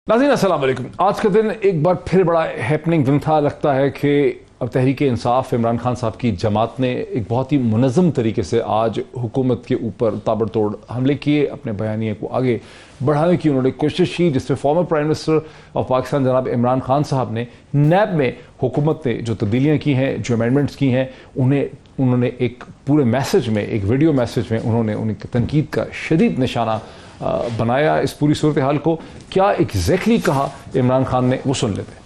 नाज़रीन अस्सलाम वालेकुम। आज का दिन एक बार फिर बड़ा हैपनिंग दिन था। लगता है कि अब तहरीक इंसाफ इमरान खान साहब की जमात ने एक बहुत ही मुनज़्ज़म तरीके से आज हुकूमत के ऊपर ताबड़तोड़ हमले किए। अपने बयानिए को आगे बढ़ाने की उन्होंने कोशिश की, जिसमें former prime minister of Pakistan जनाब इमरान खान साहब ने नैब में हुकूमत ने जो तब्दीलियाँ की हैं, जो अमेंडमेंट्स की हैं, उन्होंने एक पूरे मैसेज में, एक वीडियो मैसेज में उन्होंने उनकी तनकीद का शदीद निशाना बनाया। इस पूरी सूरत हाल को क्या एग्जैक्टली कहा इमरान खान ने, वो सुन लेते हैं।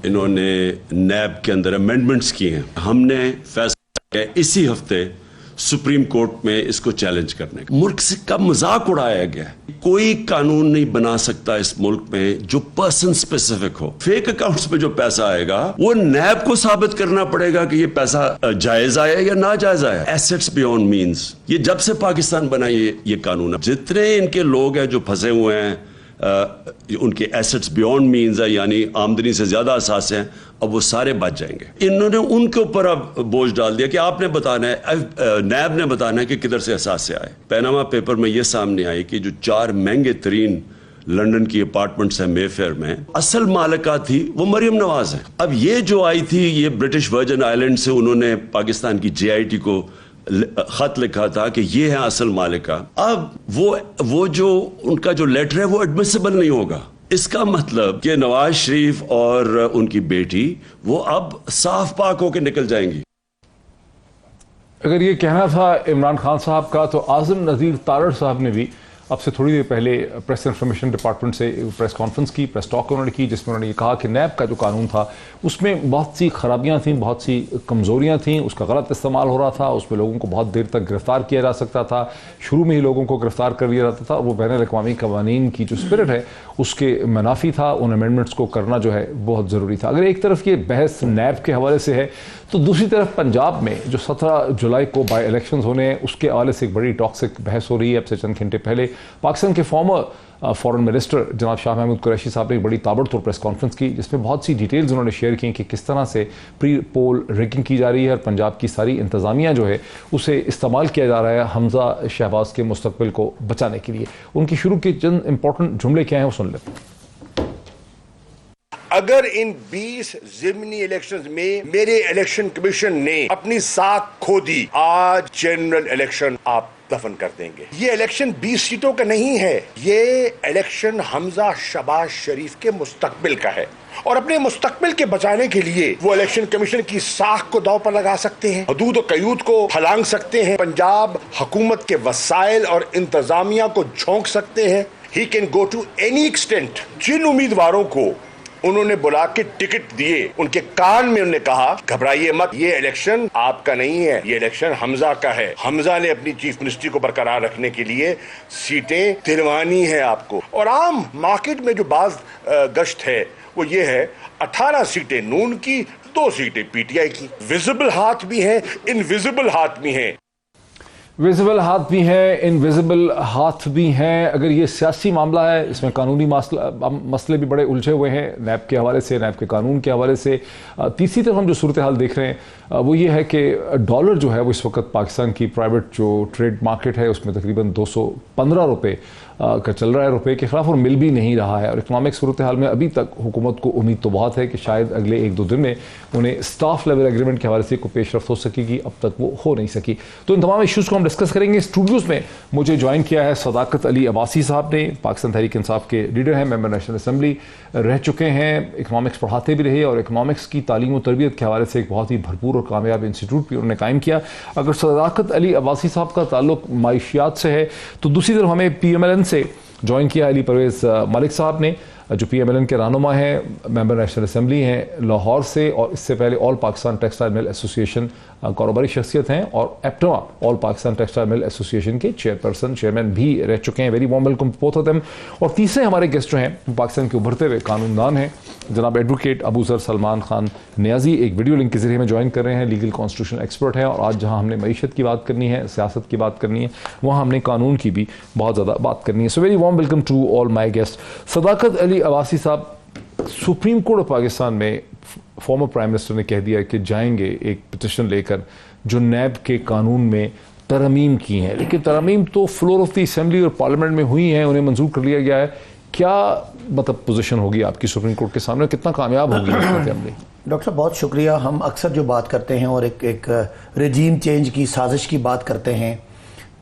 इन्होंने नैब के अंदर अमेंडमेंट्स किए हैं। हमने फैसला किया इसी हफ्ते सुप्रीम कोर्ट में इसको चैलेंज करने का। मुल्क से कब मजाक उड़ाया गया है। कोई कानून नहीं बना सकता इस मुल्क में जो पर्सन स्पेसिफिक हो। फेक अकाउंट्स में जो पैसा आएगा वो नैब को साबित करना पड़ेगा कि ये पैसा जायज आया या ना जायज आया। एसेट्स बियॉन्ड मींस, ये जब से पाकिस्तान बना ये कानून है। जितने इनके लोग हैं जो फंसे हुए हैं, उनके एसेट्स बियॉन्ड मींस है, यानी आमदनी से ज्यादा असास हैं, अब वो सारे बच जाएंगे। इन्होंने उनके ऊपर अब बोझ डाल दिया कि आपने बताना है, नैब ने बताना है कि किधर से असास से आए। पैनामा पेपर में ये सामने आई कि जो 4 महंगे तरीन लंदन की अपार्टमेंट्स है मेफेयर में, असल मालिका थी वो मरियम नवाज है। अब ये जो आई थी, ये ब्रिटिश वर्जिन आइलैंड से उन्होंने पाकिस्तान की JIT को खत लिखा था कि ये है असल मालिका। अब वो जो उनका जो लेटर है वो एडमिसिबल नहीं होगा। इसका मतलब कि नवाज शरीफ और उनकी बेटी वो अब साफ पाक होकर निकल जाएंगी। अगर ये कहना था इमरान खान साहब का, तो आजम नज़ीर तारड़ साहब ने भी अब से थोड़ी देर पहले प्रेस इंफॉर्मेशन डिपार्टमेंट से प्रेस कॉन्फ्रेंस की, प्रेस टॉक उन्होंने की, जिसमें उन्होंने ये कहा कि नैब का जो कानून था उसमें बहुत सी खराबियां थीं, बहुत सी कमज़ोरियां थीं, उसका गलत इस्तेमाल हो रहा था, उसमें लोगों को बहुत देर तक गिरफ्तार किया जा सकता था, शुरू में ही लोगों को गिरफ्तार कर दिया जाता था। वो बैनुल अक़वामी क़वानीन की जो स्पिरिट है उसके मुनाफी था। उन अमेंडमेंट्स को करना जो है बहुत ज़रूरी था। अगर एक तरफ ये बहस नैब के हवाले से है, तो दूसरी तरफ पंजाब में जो 17 जुलाई को बाई इलेक्शन होने हैं, उसके हवाले से एक बड़ी टॉक्सिक बहस हो रही है। अब से चंद घंटे पहले पाकिस्तान के फॉर्मर फॉरेन मिनिस्टर जनाब शाह महमूद कुरैशी साहब ने एक बड़ी ताबड़तोड़ प्रेस कॉन्फ्रेंस की, जिसमें बहुत सी डिटेल्स उन्होंने शेयर की कि किस तरह से प्री पोल रिगिंग की जा रही है और पंजाब की सारी इंतजामिया जो है उसे इस्तेमाल किया जा रहा है हमजा शहबाज के मुस्तकबिल को बचाने के लिए। उनकी शुरू के चंद इंपॉर्टेंट जुमले क्या हैं वो सुन लेते हैं। अगर इन 20 ज़िमनी इलेक्शंस में मेरे इलेक्शन कमीशन ने अपनी साख खो दी, आज जनरल इलेक्शन आप दफन कर देंगे। ये इलेक्शन 20 सीटों का नहीं है, ये इलेक्शन हमजा शहबाज शरीफ के मुस्तकबिल का है। और अपने मुस्तकबिल के बचाने के लिए वो इलेक्शन कमीशन की साख को दांव पर लगा सकते हैं, हदूद और कयूद को फलांग सकते हैं, पंजाब हुकूमत के वसाइल और इंतजामिया को झोंक सकते हैं। He can go to any extent. जिन उम्मीदवारों को उन्होंने बुला के टिकट दिए, उनके कान में उन्होंने कहा घबराइए मत, ये इलेक्शन आपका नहीं है, ये इलेक्शन हमजा का है। हमजा ने अपनी चीफ मिनिस्ट्री को बरकरार रखने के लिए सीटें दिलवानी है आपको। और आम मार्केट में जो बाज गश्त है वो ये है, 18 सीटें नून की, 2 सीटें PTI की। विजिबल हाथ भी है, इनविजिबल हाथ भी है। विजिबल हाथ भी हैं, इनविजिबल हाथ भी हैं। अगर ये सियासी मामला है, इसमें कानूनी मसले भी बड़े उलझे हुए हैं नैब के हवाले से, नैब के कानून के हवाले से। तीसरी तरफ हम जो सूरत हाल देख रहे हैं वो ये है कि डॉलर जो है वो इस वक्त पाकिस्तान की प्राइवेट जो ट्रेड मार्केट है उसमें तकरीबन 215 रुपये का चल रहा है रुपये के खिलाफ, और मिल भी नहीं रहा है। और इकनॉमिक सूरत हाल में अभी तक हुकूमत को उम्मीद तो बहुत है कि शायद अगले 1-2 दिन में उन्हें स्टाफ लेवल एग्रीमेंट के हवाले से कोई पेशरफ्त हो सकेगी। अब तक वो हो नहीं सकी। तो इन तमाम इशूज़ को हम डिस्कस करेंगे। स्टूडियोज़ में मुझे ज्वाइन किया है सदाकत अली अब्बासी साहब ने, पाकिस्तान तहरीक इंसाफ के लीडर हैं, मेंबर नेशनल असम्बली रह चुके हैं, इकनॉमिक्स पढ़ाते भी रहे और इकनॉमिक्स की तालीम और तरबियत के हवाले से एक बहुत ही भरपूर और कामयाब इंस्टीट्यूट भी उन्होंने कायम किया। अगर सदाकत अली अब्बासी साहब का ताल्लुक माइशियात से है, तो दूसरी तरफ हमें PMLN से ज्वाइन किया अली परवेज़ मलिक साहब ने, जो PMLN के रहनुमा हैं, मेंबर नेशनल असम्बली हैं लाहौर से, और इससे पहले all Pakistan textile mill association कारोबारी शख्सियत हैं, और एप्टमा all Pakistan textile mill association के चेयरमैन भी रह चुके हैं। Very warm welcome both of them. और तीसरे हमारे गेस्ट जो हैं पाकिस्तान के उभरते हुए कानूनदान हैं जनाब एडवोकेट अबू ज़र सलमान खान नियाजी, एक वीडियो लिंक के जरिए में ज्वाइन कर रहे हैं, लीगल कॉन्स्टिट्यूशन एक्सपर्ट हैं। और आज जहाँ हमने मईशत की बात करनी है, सियासत की बात करनी है, वहाँ हमने कानून की भी बहुत ज़्यादा बात करनी है। So very warm welcome to all my guest. Sadaqat Ali Abbasi साहब, सुप्रीम कोर्ट ऑफ पाकिस्तान में फॉर्मर प्राइम मिनिस्टर ने कह दिया कि जाएंगे एक पिटिशन लेकर जो नैब के कानून में तरमीम की हैं, लेकिन तरमीम तो फ्लोर ऑफ द असम्बली और पार्लियामेंट में हुई हैं, उन्हें मंजूर कर लिया गया है। क्या मतलब पोजीशन होगी आपकी सुप्रीम कोर्ट के सामने, कितना कामयाब होगी हिकमत अमली? डॉक्टर साहब बहुत शुक्रिया। हम अक्सर जो बात करते हैं और एक रजीम चेंज की साजिश की बात करते हैं,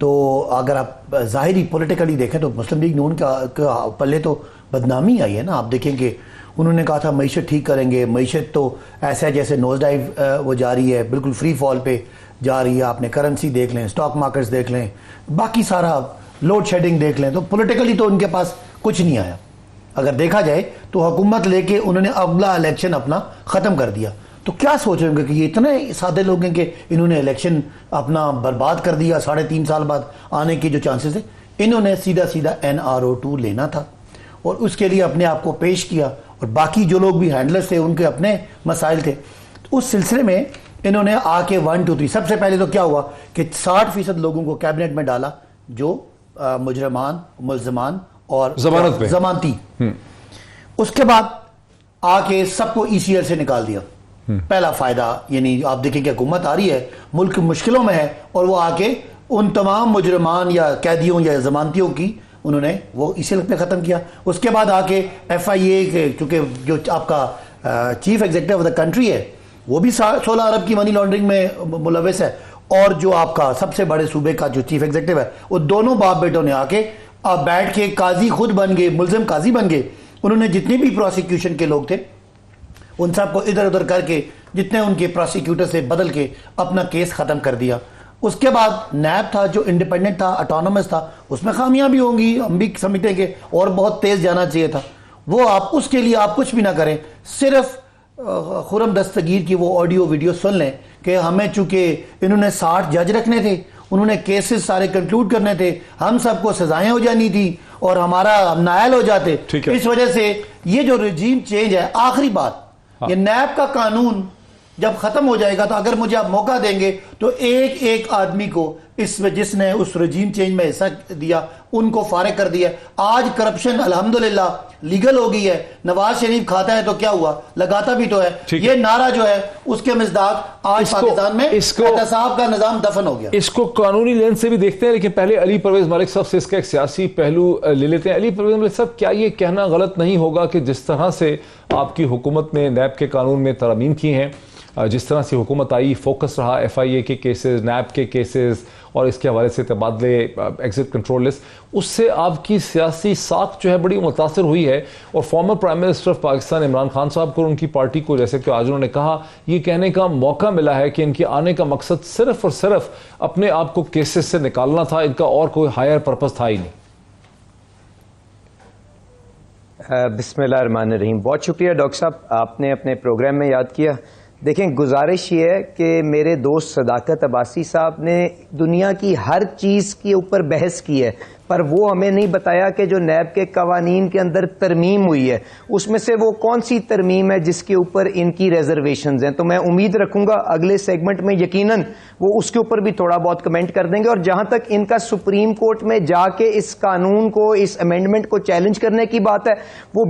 तो अगर आप ज़ाहिरी पॉलिटिकली देखें तो मुस्लिम लीग नून का पल्ले तो बदनामी आई है ना। आप देखेंगे उन्होंने कहा था मईशत ठीक करेंगे, मईशत तो ऐसा है जैसे नोज डाइव वो जा रही है, बिल्कुल फ्री फॉल पे जा रही है। आपने करेंसी देख लें, स्टॉक मार्केट्स देख लें, बाकी सारा लोड शेडिंग देख लें, तो पॉलिटिकली तो उनके पास कुछ नहीं आया। अगर देखा जाए तो हुकूमत लेके उन्होंने अगला इलेक्शन अपना ख़त्म कर दिया। तो क्या सोच रहे होंगे कि ये इतने सादे लोग हैं कि इन्होंने इलेक्शन अपना बर्बाद कर दिया, 3.5 साल बाद आने के जो चांसेस थे। इन्होंने सीधा सीधा NRO2 लेना था और उसके लिए अपने आप को पेश किया, और बाकी जो लोग भी हैंडलर्स थे उनके अपने मसाइल थे। तो उस सिलसिले में इन्होंने आके 1 2 3 सबसे पहले तो क्या हुआ कि 60% लोगों को कैबिनेट में डाला जो मुलजमान और जमानती। उसके बाद आके सबको ECL से निकाल दिया। पहला फायदा, यानी आप देखें कि हुकूमत आ रही है, मुल्क मुश्किलों में है, और वो आके उन तमाम मुजरमान या कैदियों या जमानतियों की उन्होंने वो ECL पे ख़त्म किया। उसके बाद आके FIA के, चूँकि जो आपका chief executive of the country है वो भी 16 अरब की मनी लॉन्ड्रिंग में मुलविस है, और जो आपका सबसे बड़े सूबे का जो चीफ एग्जीक्यूटिव है, वो दोनों बाप बेटों ने आके अब बैठ के काजी खुद बन गए, मुल्जिम काजी बन गए। उन्होंने जितने भी प्रोसिक्यूशन के लोग थे उन सबको इधर उधर करके, जितने उनके प्रोसिक्यूटर से बदल के अपना केस ख़त्म कर दिया। उसके बाद नैब था जो इंडिपेंडेंट था, ऑटोनोमस था, उसमें खामियां भी होंगी, हम भी समझते हैं कि और बहुत तेज़ जाना चाहिए था। वो आप उसके लिए आप कुछ भी ना करें, सिर्फ खुरम दस्तगीर की वो ऑडियो वीडियो सुन लें कि हमें चूंकि इन्होंने 60 जज रखने थे, उन्होंने केसेस सारे कंक्लूड करने थे, हम सबको सजाएं हो जानी थी और हमारा नायल हो जाते। इस वजह से ये जो रजीम चेंज है, आखिरी बात, ये नैब का कानून जब खत्म हो जाएगा तो अगर मुझे आप मौका देंगे तो एक एक आदमी को इसमें जिसने उस रजीम चेंज में हिस्सा दिया उनको फारिग कर दिया। आज करप्शन अल्हम्दुलिल्लाह लीगल हो गई है। नवाज शरीफ खाता है तो क्या हुआ, लगाता भी तो है। ये नारा जो है उसके मिसदाक आज पाकिस्तान में एहतसाब का निजाम दफन हो गया। इसको कानूनी लेंस से भी देखते हैं, लेकिन पहले अली परवेज मलिक साहब से इसका एक सियासी पहलू ले लेते हैं। अली परवेज मलिक साहब, क्या ये कहना गलत नहीं होगा कि जिस तरह से आपकी हुकूमत ने नैब के कानून में तरमीम की हैं, जिस तरह से हुकूमत आई, फोकस रहा FIA के केसेस, नैब के केसेस और इसके हवाले से तबादले, एग्जिट कंट्रोल लिस्ट, उससे आपकी सियासी साख जो है बड़ी मुतासर हुई है। और former prime minister of Pakistan Imran Khan साहब को और उनकी पार्टी को, जैसे कि आज उन्होंने कहा, ये कहने का मौका मिला है कि इनके आने का मकसद सिर्फ और सिर्फ अपने आप को केसेस से निकालना था, इनका और कोई हायर पर्पस था ही नहीं। बिस्मिल्लाहिर्रहमानिर्रहीम। बहुत शुक्रिया डॉक्टर साहब, आपने अपने प्रोग्राम में याद किया। देखें, गुजारिश ये है कि मेरे दोस्त सदाकत अब्बासी साहब ने दुनिया की हर चीज़ के ऊपर बहस की है, पर वो हमें नहीं बताया कि जो नैब के कवानीन के अंदर तरमीम हुई है उसमें से वो कौन सी तरमीम है जिसके ऊपर इनकी रिजर्वेशंस हैं। तो मैं उम्मीद रखूंगा अगले सेगमेंट में यकीनन वो उसके ऊपर भी थोड़ा बहुत कमेंट कर देंगे। और जहां तक इनका सुप्रीम कोर्ट में जाके इस कानून को, इस अमेंडमेंट को चैलेंज करने की बात है, वो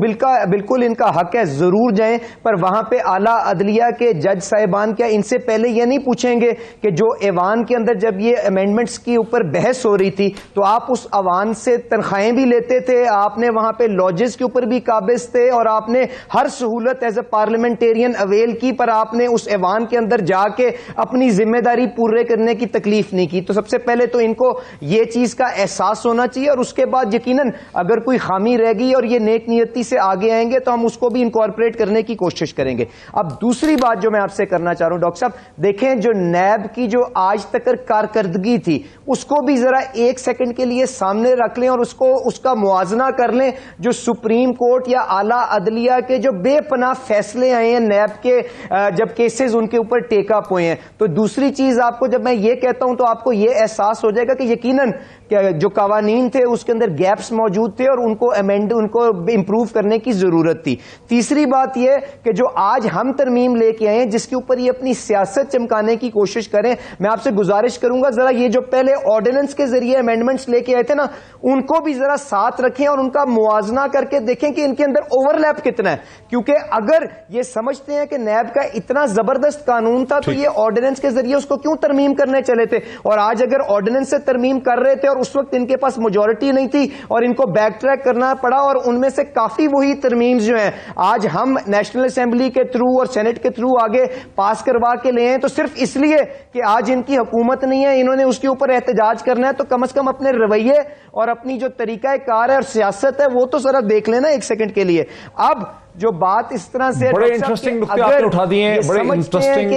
बिल्कुल इनका हक है, जरूर जाएं। पर वहां पर आला अदलिया के जज साहिबान क्या इनसे पहले ये नहीं पूछेंगे कि जो ऐवान के अंदर जब ये अमेंडमेंट्स के ऊपर बहस हो रही थी तो आप उस अवान से तनख्वाहें भी लेते थे, आपने वहां पे लॉजेस के ऊपर भी काबिज थे और आपने हर सहूलत एज ए पार्लियामेंटेरियन अवेल की, पर आपने उस ऐवान के अंदर जाके अपनी जिम्मेदारी पूरे करने की तकलीफ नहीं की। तो सबसे पहले तो इनको ये चीज का एहसास होना चाहिए और उसके बाद यकीनन अगर कोई खामी रह गई और ये नेक नियति से आगे आएंगे तो हम उसको भी इनकॉर्पोरेट करने की कोशिश करेंगे। अब दूसरी बात जो मैं आपसे करना चाह रहा हूं डॉक्टर साहब, देखें जो नैब की जो आज तक कारकर्दगी थी उसको भी जरा एक सेकंड के लिए सामने रख लें और उसका मुआजना कर लें। जो सुप्रीम कोर्ट या आला अदलिया के जो बेपनाह फैसले आए हैं नैब के, जब केसेस उनके ऊपर टेक अप हुए हैं, तो दूसरी चीज आपको जब मैं ये कहता हूं तो आपको ये एहसास हो जाएगा कि यकीनन जो कवानीन थे उसके अंदर गैप्स मौजूद थे और उनको इंप्रूव करने की जरूरत थी। तीसरी बात यह कि जो आज हम तरमीम लेके आए हैं जिसके ऊपर ये अपनी सियासत चमकाने की कोशिश करें, मैं आपसे गुजारिश करूंगा जरा ये जो पहले ऑर्डिनेंस के जरिए अमेंडमेंट्स लेके आए थे ना, ना, उनको भी जरा साथ रखें और उनका मुआवजा करके देखें कि इनके अंदर ओवरलैप कितना है। क्योंकि अगर ये समझते हैं कि नैब का इतना जबरदस्त कानून था तो ये ऑर्डिनेंस के जरिए उसको क्यों तरमीम करने चले थे, और आज अगर ऑर्डिनेंस से तरमीम कर रहे थे और उस वक्त इनके पास मेजॉरिटी नहीं थी और इनको बैक ट्रैक करना पड़ा, और उनमें से काफी वही तरमीम जो है आज हम नेशनल असेंबली के थ्रू और सेनेट के थ्रू आगे पास करवा के ले हैं, तो सिर्फ इसलिए कि आज इनकी हुकूमत नहीं है, इन्होंने उसके ऊपर एहतजाज करना है। तो कम से कम अपने रवैये और अपनी जो तरीका कार है और सियासत है वो तो जरा देख लेना एक सेकंड के लिए। अब जो बात इस तरह से बड़े इंटरेस्टिंग नुक्ते आपने उठा दिए हैं, बड़े इंटरेस्टिंग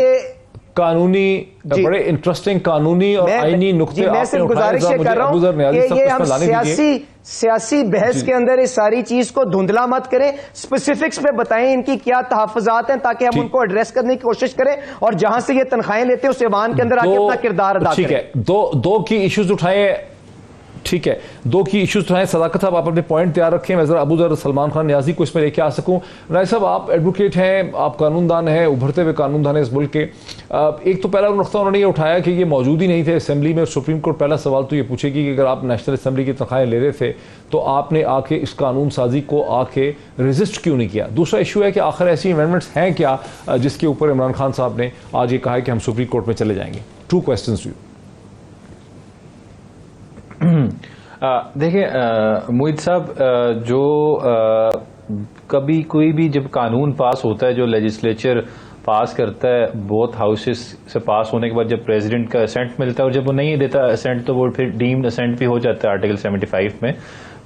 कानूनी, बड़े इंटरेस्टिंग कानूनी और आईनी नुक्ते आपने उठाए। गुजारिश कर रहा हूं कि ये हम सियासी बहस के अंदर इस सारी चीज को धुंधला मत करें, स्पेसिफिक्स पे बताएं इनकी क्या तहफ्फुज़ात हैं ताकि हम उनको एड्रेस करने की कोशिश करें, और जहां से ये तनख्वाहें लेते हैं उस ऐवान के अंदर आके अपना किरदार अदा करें। ठीक है, दो की इश्यूज उठाए, ठीक है, दो की इश्यूज उठाएं। सदाकत साहब आप अपने पॉइंट तैयार रखें, मैं जरा अबू जर सलमान खान नियाजी को इसमें लेके आ सकूं। राय साहब आप एडवोकेट हैं, आप कानूनदान हैं, उभरते हुए कानूनदान है इस मुल्क के। एक तो पहला नुक्ता उन्होंने ये उठाया कि ये मौजूद ही नहीं थे असेंबली में, सुप्रीम कोर्ट पहला सवाल तो ये पूछेगी कि अगर आप नेशनल असेंबली की तनख्वाहें ले रहे थे तो आपने आके इस कानून साजी को आके रजिस्ट क्यों नहीं किया। दूसरा इशू है कि आखिर ऐसी अमेंडमेंट्स हैं क्या जिसके ऊपर इमरान खान साहब ने आज ये कहा है कि हम सुप्रीम कोर्ट में चले जाएंगे। Two questions to you. देखिए मोहित साहब, जो कभी कोई भी जब कानून पास होता है, जो लेजिस्लेचर पास करता है, बोथ हाउसेस से पास होने के बाद जब प्रेसिडेंट का असेंट मिलता है, और जब वो नहीं देता असेंट तो वो फिर डीम्ड असेंट भी हो जाता है आर्टिकल 75 में,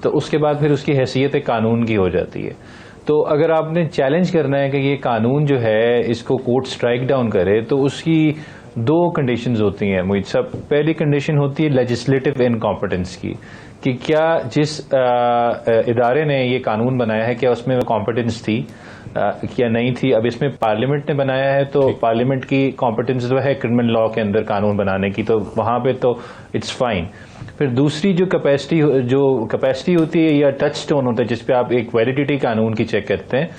तो उसके बाद फिर उसकी हैसियत एक कानून की हो जाती है। तो अगर आपने चैलेंज करना है कि ये कानून जो है इसको कोर्ट स्ट्राइक डाउन करे, तो उसकी दो कंडीशंस होती हैं मोहित साहब। पहली कंडीशन होती है लेजिस्लेटिव इनकॉम्पिटेंस की, कि क्या जिस इदारे ने ये कानून बनाया है क्या उसमें कॉम्पिटेंस थी क्या नहीं थी। अब इसमें पार्लियामेंट ने बनाया है तो पार्लियामेंट की कॉम्पिटेंस जो है क्रिमिनल लॉ के अंदर कानून बनाने की, तो वहाँ पे तो इट्स फाइन। फिर दूसरी जो कैपेसिटी होती है या टच स्टोन होता है जिसपे आप एक वैलिडिटी कानून की चेक करते हैं,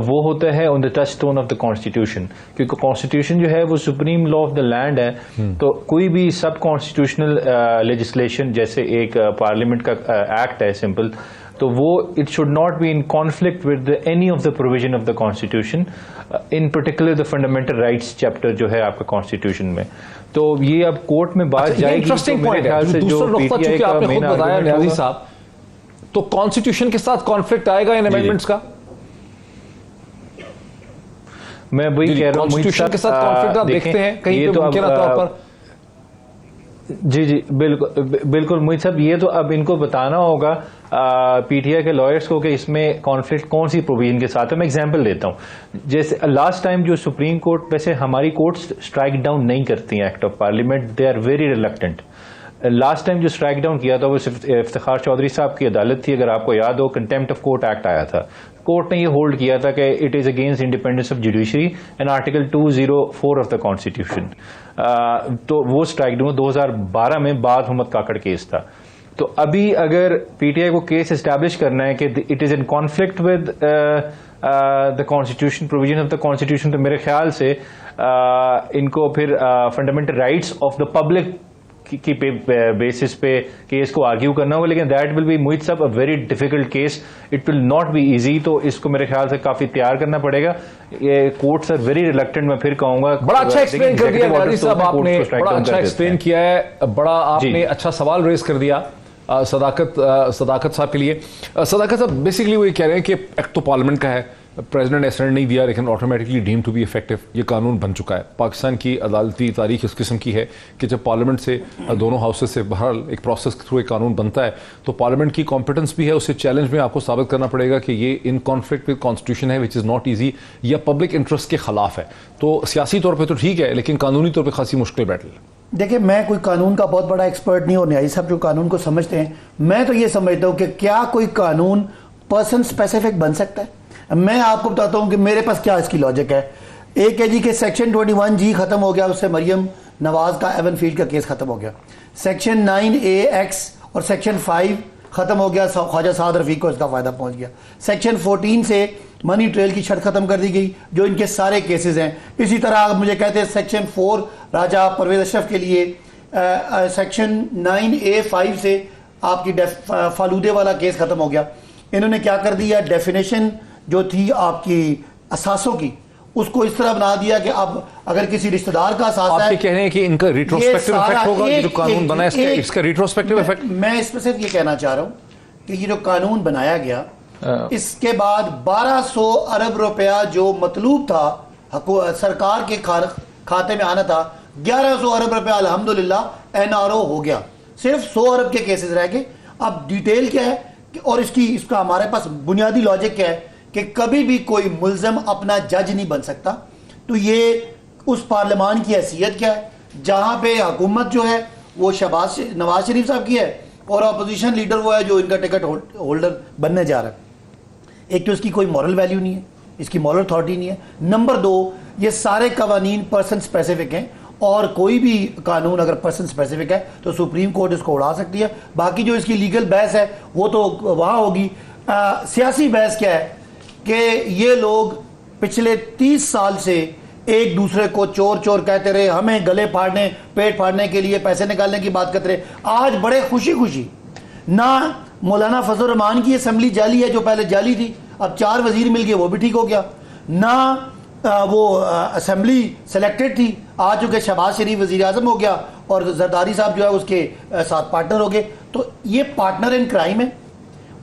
वो होता है on the touch stone of the constitution, क्योंकि कॉन्स्टिट्यूशन जो है वो supreme law of the land है। तो कोई भी सब कॉन्स्टिट्यूशनल लेजिस्लेशन जैसे एक पार्लियामेंट का एक्ट है सिंपल, तो वो it should not be in conflict with any of the provision of the constitution, in particular the fundamental rights chapter जो है आपका कॉन्स्टिट्यूशन में। तो ये अब कोर्ट में बात जाएगी। इंटरेस्टिंग पॉइंट है, दूसरा नुक्ता चूंकि आपने खुद बताया न्याजी साहब, तो कॉन्स्टिट्यूशन के साथ कॉन्फ्लिक्ट आएगा इन अमेंडमेंट्स का। मैं वही कह रहा हूं कॉन्स्टिट्यूशन के साथ कॉन्फ्लिक्ट आप देखते हैं कहीं पे मुमकिन तौर पर। जी बिल्कुल मोहित साहब, ये तो अब इनको बताना होगा पीटीआई के लॉयर्स को कि इसमें कॉन्फ्लिक्ट कौन सी प्रोविजन के साथ है। मैं एग्जांपल देता हूं, जैसे लास्ट टाइम जो सुप्रीम कोर्ट, वैसे हमारी कोर्ट्स स्ट्राइक डाउन नहीं करती हैं act of parliament, they are very reluctant. Last time जो स्ट्राइक डाउन किया था वो सिर्फ इफ्तिखार चौधरी साहब की अदालत थी, अगर आपको याद हो, कंटेम्प्ट ऑफ कोर्ट एक्ट आया था। कोर्ट ने ये होल्ड किया था कि it is against independence of judiciary and article 204 of the constitution. तो वो स्ट्राइक डाउन 2012 में बाद मोहम्मद काकड़ केस था। तो अभी अगर पीटीआई को केस एस्टैब्लिश करना है कि it is in conflict with the constitution, provision of the constitution, तो मेरे ख्याल से इनको फिर fundamental rights of the public की बेसिस पे केस को आर्ग्यू करना होगा, लेकिन दैट विल बी मोहित साहब a very difficult case, it will not be easy. तो इसको मेरे ख्याल से काफी तैयार करना पड़ेगा। ये कोर्ट्स आर वेरी रिलक्टेंट, मैं फिर कहूंगा। बड़ा अच्छा एक्सप्लेन कर दिया न्याजी साहब आपने, बड़ा अच्छा एक्सप्लेन किया है, बड़ा आपने अच्छा सवाल रेज कर दिया सदाकत साहब के लिए। सदाकत साहब बेसिकली वो ये कह रहे हैं कि एक्ट तो पार्लियामेंट का है, प्रेसिडेंट एसेंट नहीं दिया लेकिन automatically deem to be effective, ये कानून बन चुका है। पाकिस्तान की अदालती तारीख इस किस्म की है कि जब पार्लियामेंट से दोनों हाउसेस से बहरहाल एक प्रोसेस के थ्रू एक कानून बनता है तो पार्लियामेंट की कॉम्पिटेंस भी है, उससे चैलेंज में आपको साबित करना पड़ेगा कि ये इन कॉन्फ्लिक्ट विद कॉन्स्टिट्यूशन है, विच इज़ नॉट ईजी, या पब्लिक इंटरेस्ट के खिलाफ है। तो सियासी तौर पर तो ठीक है लेकिन कानूनी तौर पर खासी मुश्किल बैटल है। देखिए, मैं कोई कानून का बहुत बड़ा एक्सपर्ट नहीं, और न्यायी साहब जो कानून को समझते हैं, मैं तो ये समझता हूं कि क्या कोई कानून पर्सन स्पेसिफिक बन सकता है। मैं आपको बताता हूं कि मेरे पास क्या इसकी लॉजिक है। एक है जी कि सेक्शन 21G खत्म हो गया, उससे मरियम नवाज का एवन फील्ड का केस खत्म हो गया। सेक्शन 9AX और सेक्शन 5 खत्म हो गया, ख्वाजा साद रफीक को इसका फायदा पहुंच गया। सेक्शन 14 से मनी ट्रेल की शर्त खत्म कर दी गई, जो इनके सारे केसेस हैं। इसी तरह आप मुझे कहते हैं सेक्शन 4 राजा परवेज अशरफ के लिए, सेक्शन 9A5 से आपकी फालूदे वाला केस खत्म हो गया। इन्होंने क्या कर दिया, डेफिनेशन जो थी आपकी असासों की, उसको इस तरह बना दिया कि अब अगर किसी रिश्तेदार का असासा आप है, ये कह रहे हैं कि इनका रिट्रोस्पेक्टिव इफेक्ट होगा, ये जो कानून बना है इसका रिट्रोस्पेक्टिव इफेक्ट। मैं इसमें सिर्फ ये कहना चाह रहा हूं कि ये जो कानून बनाया गया, इसके बाद 1200 अरब रुपया जो मतलूब था सरकार के खाते में आना था, 1100 अरब रुपया अल्हम्दुलिल्लाह एनआरओ हो गया। सिर्फ 100 अरब के केसेस रह गए। अब डिटेल क्या है और इसका हमारे पास बुनियादी लॉजिक क्या है कि कभी भी कोई मुल्ज़म अपना जज नहीं बन सकता। तो ये उस पार्लियामान की हैसियत क्या है जहां पे हुकूमत जो है वो नवाज शरीफ साहब की है और अपोजिशन लीडर वो है जो इनका टिकट होल्डर बनने जा रहा है। एक तो इसकी कोई मॉरल वैल्यू नहीं है, इसकी मॉरल अथॉरिटी नहीं है। नंबर 2, ये सारे कवानीन पर्सन स्पेसिफिक हैं और कोई भी कानून अगर पर्सन स्पेसिफिक है तो सुप्रीम कोर्ट इसको उड़ा सकती है। बाकी जो इसकी लीगल बहस है वो तो वहां होगी। सियासी बहस क्या है कि ये लोग पिछले 30 साल से एक दूसरे को चोर चोर कहते रहे, हमें गले फाड़ने पेट फाड़ने के लिए पैसे निकालने की बात करते रहे। आज बड़े खुशी खुशी ना मौलाना फजल रहमान की असेंबली जाली है जो पहले जाली थी, अब 4 वजीर मिल गए वो भी ठीक हो गया। ना वो असेंबली सेलेक्टेड थी, आज चूंकि शहबाज शरीफ वजीर आजम हो गया और जरदारी साहब जो है उसके साथ पार्टनर हो गए। तो ये पार्टनर इन क्राइम है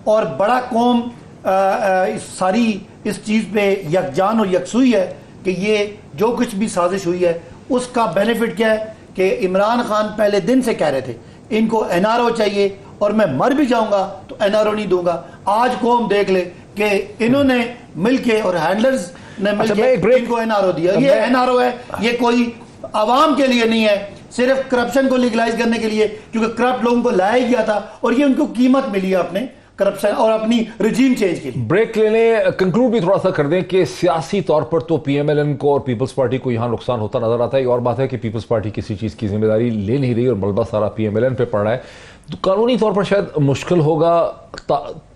और बड़ा कौम सारी इस चीज़ पे यकजान और यकसुई है कि ये जो कुछ भी साजिश हुई है उसका बेनिफिट क्या है कि इमरान खान पहले दिन से कह रहे थे इनको एनआरओ चाहिए और मैं मर भी जाऊंगा तो एनआरओ नहीं दूंगा। आज कौम देख ले कि इन्होंने मिलके और हैंडलर्स ने मिलके इनको एनआरओ दिया। ये एनआरओ है, ये कोई आवाम के लिए नहीं है, सिर्फ करप्शन को लीगलाइज करने के लिए, क्योंकि करप्ट लोगों को लाया गया था और ये उनको कीमत मिली है अपने करप्शन और अपनी रिजीम चेंज के लिए। ब्रेक लेने कंक्लूड भी थोड़ा सा कर दें कि सियासी तौर पर तो पीएमएलएन को और पीपल्स पार्टी को यहां नुकसान होता नजर आता है। और बात है कि पीपल्स पार्टी किसी चीज की जिम्मेदारी ले नहीं रही और मलबा सारा पीएमएलएन पे पड़ रहा है। तो कानूनी तौर पर शायद मुश्किल होगा,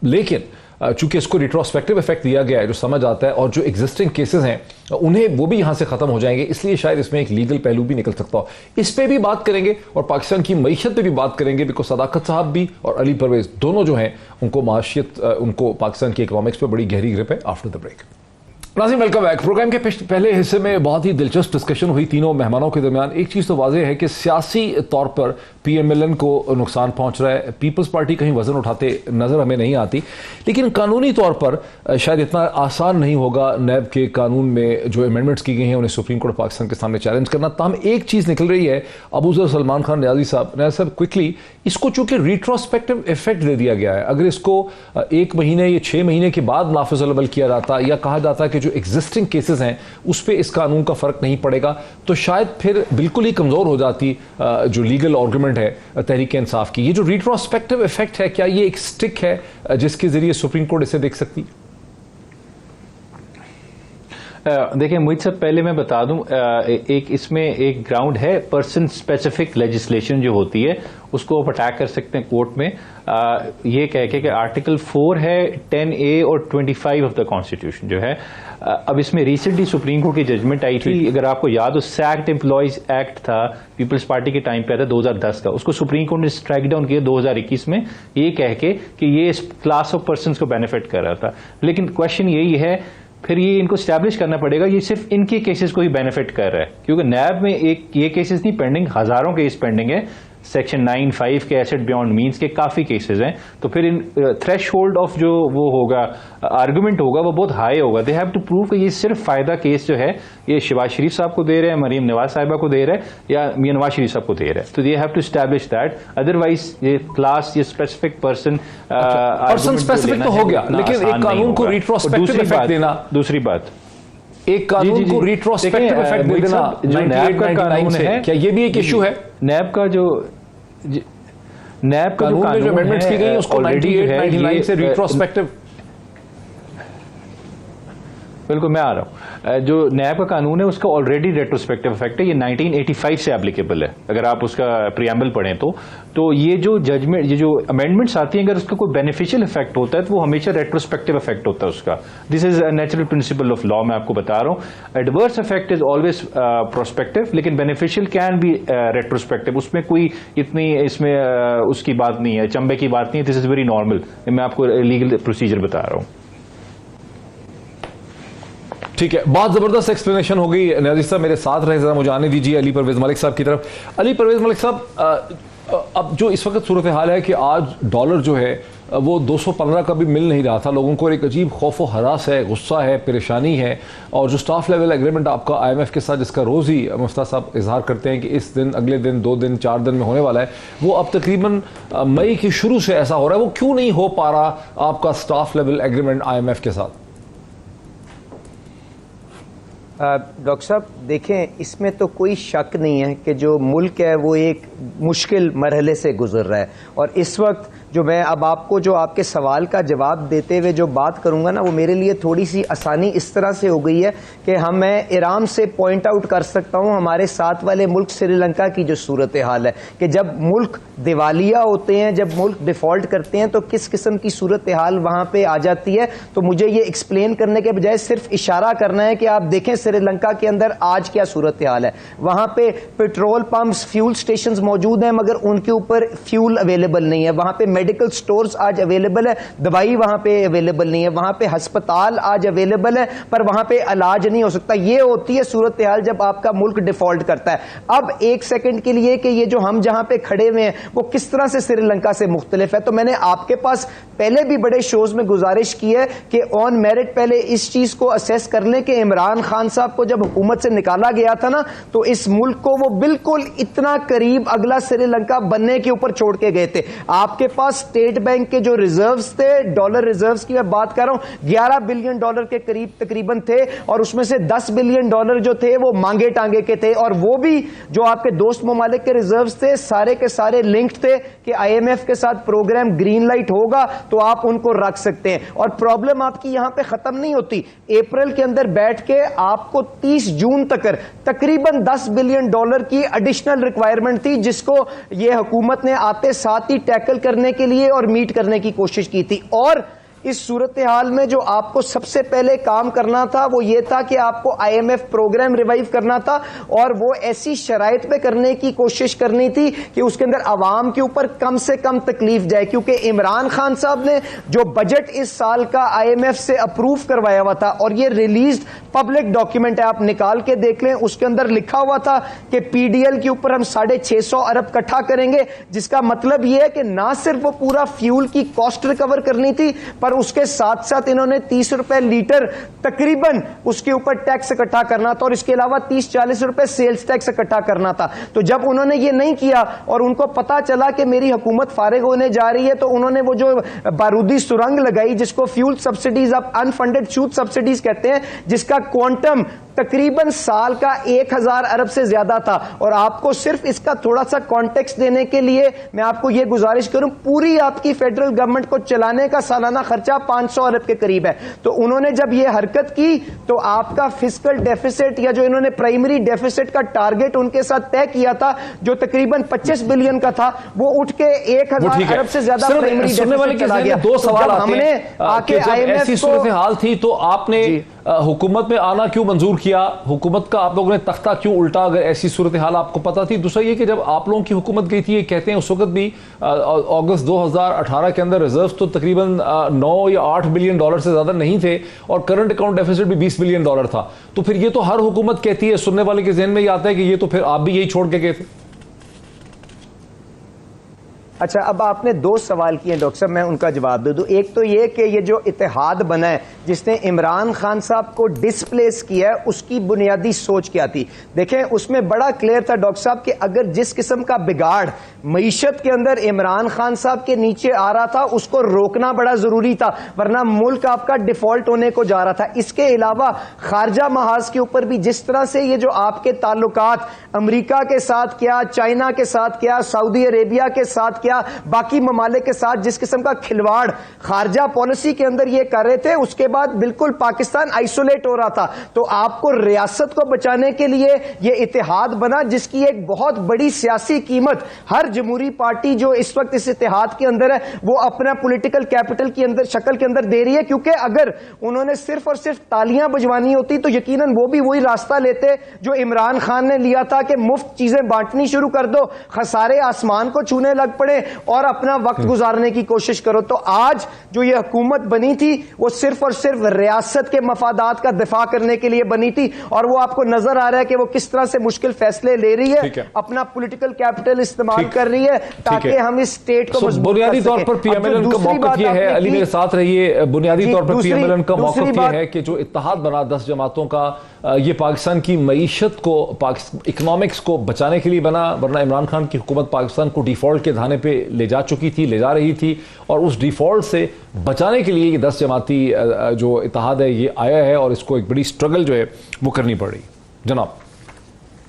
लेकिन चूंकि इसको रिट्रोस्पेक्टिव इफेक्ट दिया गया है जो समझ आता है और जो एग्जिस्टिंग केसेस हैं उन्हें वो भी यहां से खत्म हो जाएंगे, इसलिए शायद इसमें एक लीगल पहलू भी निकल सकता हो। इस पे भी बात करेंगे और पाकिस्तान की मईशत पे भी बात करेंगे, बिकॉज सदाकत साहब भी और अली परवेज दोनों जो हैं उनको माशियत उनको पाकिस्तान की इकोनॉमिक्स पे बड़ी गहरी ग्रिप है। आफ्टर द ब्रेक नाज़रीन वेलकम बैक। प्रोग्राम के पहले हिस्से में बहुत ही दिलचस्प डिस्कशन हुई तीनों मेहमानों के दरमियान। एक चीज़ तो वाज़ेह है कि सियासी तौर पर पीएमएलएन को नुकसान पहुंच रहा है, पीपल्स पार्टी कहीं वजन उठाते नज़र हमें नहीं आती, लेकिन कानूनी तौर पर शायद इतना आसान नहीं होगा नैब के कानून में जो अमेंडमेंट्स की गई हैं उन्हें सुप्रीम कोर्ट पाकिस्तान के सामने चैलेंज करना। तमाम एक चीज़ निकल रही है, अबूजर सलमान खान न्याजी साहब क्विकली इसको चूंकि रिट्रोस्पेक्टिव इफेक्ट दे दिया गया है, अगर इसको 1 महीने या 6 महीने के बाद नाफिज अमल किया जाता या कहा जाता कि जो एग्जिस्टिंग केसेस हैं उस पर इस कानून का फर्क नहीं पड़ेगा, तो शायद फिर बिल्कुल ही कमजोर हो जाती जो लीगल आर्गुमेंट है तहरीक इंसाफ की। ये जो रिट्रोस्पेक्टिव इफेक्ट है, क्या ये एक स्टिक है जिसके जरिए सुप्रीम कोर्ट इसे देख सकती? देखिए मुझ से पहले मैं बता दूं, एक इसमें एक ग्राउंड है पर्सन स्पेसिफिक लेजिस्लेशन जो होती है उसको आप अटैक कर सकते हैं कोर्ट में, ये कह के कि आर्टिकल 4 है 10A और 25 ऑफ द कॉन्स्टिट्यूशन जो है। अब इसमें रिसेंटली सुप्रीम कोर्ट की जजमेंट आई थी, अगर आपको याद हो सैक्ट एम्प्लॉयज एक्ट था पीपल्स पार्टी के टाइम पे आता 2010 का, उसको सुप्रीम कोर्ट ने स्ट्राइक डाउन किया 2021 में, ये कह के कि ये इस क्लास ऑफ पर्सन को बेनिफिट कर रहा था। लेकिन क्वेश्चन यही है फिर ये इनको स्टैब्लिश करना पड़ेगा ये सिर्फ इनके केसेस को ही बेनिफिट कर रहा है, क्योंकि नैब में एक ये केसेस नहीं पेंडिंग, हजारों केस पेंडिंग है। सेक्शन 9(5) के एसेट बियॉन्ड मीन्स के काफी केसेस हैं, तो फिर इन थ्रेशहोल्ड ऑफ जो वो होगा आर्गुमेंट होगा वो बहुत हाई होगा। दे हैव टू प्रूव कि ये सिर्फ फायदा केस जो है ये शहबाज शरीफ साहब को दे रहे हैं, मरीम नवाज साहिबा को दे रहे हैं या मियां नवाज शरीफ साहब को दे रहे हैं, तो they have to establish that, otherwise ये क्लास ये स्पेसिफिक पर्सन स्पेसिफिक तो हो गया, लेकिन एक कानून को रिट्रोस्पेक्टिव इफेक्ट देना, दूसरी बात एक कानून को रिट्रोस्पेक्टिव इफेक्ट दे देना जो नैब का कानून है, क्या ये भी एक इशू है? नैब का जो कानून में जो अमेंडमेंट्स की गई उसको 98-99 से रिट्रोस्पेक्टिव बिल्कुल, मैं आ रहा हूँ। जो नैब का कानून है उसका ऑलरेडी रेट्रोस्पेक्टिव इफेक्ट है, ये 1985 से एप्लीकेबल है। अगर आप उसका प्रियम्बल पढ़ें तो ये जो जजमेंट, ये जो अमेंडमेंट्स आती हैं, अगर उसका कोई बेनिफिशियल इफेक्ट होता है तो वो हमेशा रेट्रोस्पेक्टिव इफेक्ट होता है उसका। This is a natural principle of law, मैं आपको बता रहा हूँ। Adverse effect is always prospective, लेकिन बेनिफिशियल कैन बी रेट्रोस्पेक्टिव। उसमें कोई इतनी इसमें उसकी बात नहीं है, चंबे की बात नहीं है। दिस इज वेरी नॉर्मल, मैं आपको लीगल प्रोसीजर बता रहा हूँ। ठीक है, बहुत जबरदस्त एक्सप्लेनेशन हो गई। नाज़िर साहब मेरे साथ रहे, जरा मुझे आने दीजिए अली परवेज मलिक साहब की तरफ। अली परवेज मलिक साहब, अब जो इस वक्त सूरत हाल है कि आज डॉलर जो है वो 215 का भी मिल नहीं रहा था। लोगों को एक अजीब खौफ व हरास है, गुस्सा है, परेशानी है। और जो स्टाफ लेवल एग्रीमेंट आपका IMF के साथ, जिसका रोज़ ही मुफ्ता साहब इजहार करते हैं कि इस दिन, अगले दिन, 2 दिन, 4 दिन में होने वाला है, वो अब तकरीबन मई की शुरू से ऐसा हो रहा है। वो क्यों नहीं हो पा रहा आपका स्टाफ लेवल एग्रीमेंट IMF के साथ? डॉक्टर साहब देखें, इसमें तो कोई शक नहीं है कि जो मुल्क है वो एक मुश्किल मरहले से गुजर रहा है। और इस वक्त जो मैं अब आपको जो आपके सवाल का जवाब देते हुए जो बात करूंगा ना, वो मेरे लिए थोड़ी सी आसानी इस तरह से हो गई है कि मैं आराम से पॉइंट आउट कर सकता हूं हमारे साथ वाले मुल्क श्रीलंका की जो सूरत हाल है कि जब मुल्क दिवालिया होते हैं, जब मुल्क डिफॉल्ट करते हैं तो किस किस्म की सूरत हाल वहां पे आ जाती है। तो मुझे ये एक्सप्लेन करने के बजाय सिर्फ इशारा करना है कि आप देखें श्रीलंका के अंदर आज क्या सूरत हाल है। वहां पे पेट्रोल पंप्स, फ्यूल स्टेशंस मौजूद हैं, मगर उनके ऊपर फ्यूल अवेलेबल नहीं है। वहां पे मेडिकल स्टोर्स आज अवेलेबल है, दवाई वहां पे अवेलेबल नहीं है। वहां पे अस्पताल आज अवेलेबल है, पर वहां पे इलाज नहीं हो सकता। ये होती है सूरत हाल जब आपका मुल्क डिफॉल्ट करता है। अब एक सेकंड के लिए कि ये जो हम जहां पे खड़े हुए हैं वो किस तरह से श्रीलंका से मुख्तलिफ है, तो मैंने आपके पास पहले भी बड़े शोज में गुजारिश की है कि ऑन मेरिट पहले इस चीज को असेस कर लें कि इमरान खान साहब को जब हुकूमत से निकाला गया था ना, तो इस मुल्क को वो बिल्कुल इतना करीब अगला श्रीलंका बनने के ऊपर छोड़ के गए थे। आपके पास स्टेट बैंक के जो रिजर्व्स थे, डॉलर रिजर्व्स की मैं बात कर रहा हूं, 11 बिलियन डॉलर के करीब तकरीबन थे, और उसमें से 10 बिलियन डॉलर जो थे वो मांगे टांगे के थे। और वो भी जो आपके दोस्त ममालिक के रिजर्व्स थे सारे के सारे लिंक्ड थे कि IMF के साथ प्रोग्राम ग्रीन लाइट होगा तो आप उनको रख सकते हैं। और प्रॉब्लम आपकी यहां पे खत्म नहीं होती। अप्रैल के अंदर बैठ के आपको 30 जून तक तकरीबन 10 बिलियन डॉलर की एडिशनल रिक्वायरमेंट थी, जिसको ये हुकूमत ने आते साथ ही टैकल करने के लिए और मीट करने की कोशिश की थी। और इस सूरत हाल में जो आपको सबसे पहले काम करना था वो ये था कि आपको IMF प्रोग्राम रिवाइव करना था, और वो ऐसी शराइत में करने की कोशिश करनी थी कि उसके अंदर आवाम के ऊपर कम से कम तकलीफ जाए। क्योंकि इमरान खान साहब ने जो बजट इस साल का IMF से अप्रूव करवाया हुआ था, और ये रिलीज्ड पब्लिक डॉक्यूमेंट है, आप निकाल के देख लें, उसके अंदर लिखा हुआ था कि PDL के ऊपर हम 650 अरब इकट्ठा करेंगे, जिसका मतलब यह है कि ना सिर्फ वो पूरा फ्यूल की कॉस्ट रिकवर करनी थी, पर उसके साथ साथ इन्होंने 30 रुपए लीटर तकरीबन उसके ऊपर टैक्स इकट्ठा करना था, और इसके अलावा 30-40 रुपए सेल्स टैक्स इकट्ठा करना था। तो जब उन्होंने ये नहीं किया और उनको पता चला कि मेरी हुकूमत फारिग होने जा रही है, तो उन्होंने वो जो बारूदी सुरंग लगाई, जिसको फ्यूल सब्सिडीज, आप अनफंडेड फ्यूल सब्सिडीज कहते हैं, जिसका क्वांटम तकरीबन साल का 1000 अरब से ज्यादा था। और आपको सिर्फ इसका थोड़ा सा कॉन्टेक्स्ट देने के लिए मैं आपको यह गुजारिश करूं, पूरी आपकी फेडरल गवर्नमेंट को चलाने का सालाना खर्चा 500 अरब के करीब है। तो उन्होंने जब यह हरकत की तो आपका फिस्कल डेफिसिट, या जो इन्होंने प्राइमरी डेफिसिट का टारगेट उनके साथ तय किया था, जो तकरीबन 25 बिलियन का था, वो उठ के 1000 अरब से ज्यादा प्राइमरी डेफिसिट चला गया। दो सवाल हमने आके IMF ऐसी सूरत हाल थी तो आपने हुकूमत में आना क्यों मंजूर किया? हुकूमत का आप लोगों ने तख्ता क्यों उल्टा, अगर ऐसी सूरत हाल आपको पता थी? दूसरा ये कि जब आप लोगों की हुकूमत गई थी, ये कहते हैं उस वक्त भी अगस्त 2018 के अंदर रिजर्व तो तकरीबन 9 या 8 बिलियन डॉलर से ज्यादा नहीं थे, और करंट अकाउंट डेफिसिट भी 20 बिलियन डॉलर था। तो फिर ये तो हर हुकूमत कहती है, सुनने वाले के जहन में ये आता है कि ये तो फिर आप भी यही छोड़ के गए थे। अच्छा, अब आपने 2 सवाल किए डॉक्टर साहब, मैं उनका जवाब दे दूं। एक तो ये कि ये जो इत्तेहाद बना है जिसने इमरान खान साहब को डिसप्लेस किया है, उसकी बुनियादी सोच क्या थी? देखें, उसमें बड़ा क्लियर था डॉक्टर साहब कि अगर जिस किस्म का बिगाड़ मईशत के अंदर इमरान खान साहब के नीचे आ रहा था, उसको रोकना बड़ा जरूरी था, वरना मुल्क आपका डिफॉल्ट होने को जा रहा था। इसके अलावा खारजा महाज के ऊपर भी जिस तरह से ये जो आपके ताल्लुकात अमेरिका के साथ क्या, चाइना के साथ क्या, सऊदी अरेबिया के साथ किया, बाकी ममालिक के साथ जिस किस्म का खिलवाड़ खारजा पॉलिसी के अंदर ये कर रहे थे, उसके बाद बिल्कुल पाकिस्तान आइसोलेट हो रहा था। तो आपको रियासत को बचाने के लिए ये इत्तेहाद बना, जिसकी एक बहुत बड़ी सियासी कीमत हर जमहूरी पार्टी जो इस वक्त इस इत्तेहाद के अंदर है वो अपना पॉलिटिकल कैपिटल के अंदर शक्ल के अंदर दे रही है। क्योंकि अगर उन्होंने सिर्फ और सिर्फ तालियां बजवानी होती तो यकीनन वो भी वही रास्ता लेते जो इमरान खान ने लिया था कि मुफ्त चीजें बांटनी शुरू कर दो, खसारे आसमान को छूने लग पड़े और अपना वक्त गुजारने की कोशिश करो। तो आज जो ये हुकूमत बनी थी वो सिर्फ और सिर्फ रियासत के मफादात का दिफा करने के लिए बनी थी, और वो आपको नजर आ रहा है कि वो किस तरह से मुश्किल फैसले ले रही है, अपना पॉलिटिकल कैपिटल इस्तेमाल कर रही है ताकि हम इस स्टेट को बुनियादी तौर पर पीएमएलएन का मौक़िफ़ यह है, अली मेरे साथ रहिए, बुनियादी तौर पर पीएमएलएन का मौक़िफ़ यह है कि जो इत्तेहाद बना 10 जमातों का, ये पाकिस्तान की मईशत को, इकोनॉमिक्स को बचाने के लिए बना, वरना इमरान खान की हुकूमत पाकिस्तान को डिफॉल्ट के धाने पे ले जा चुकी थी, ले जा रही थी, और उस डिफॉल्ट से बचाने के लिए ये 10 जमाती जो इत्तेहाद है ये आया है, और इसको एक बड़ी स्ट्रगल जो है वो करनी पड़ रही। जनाब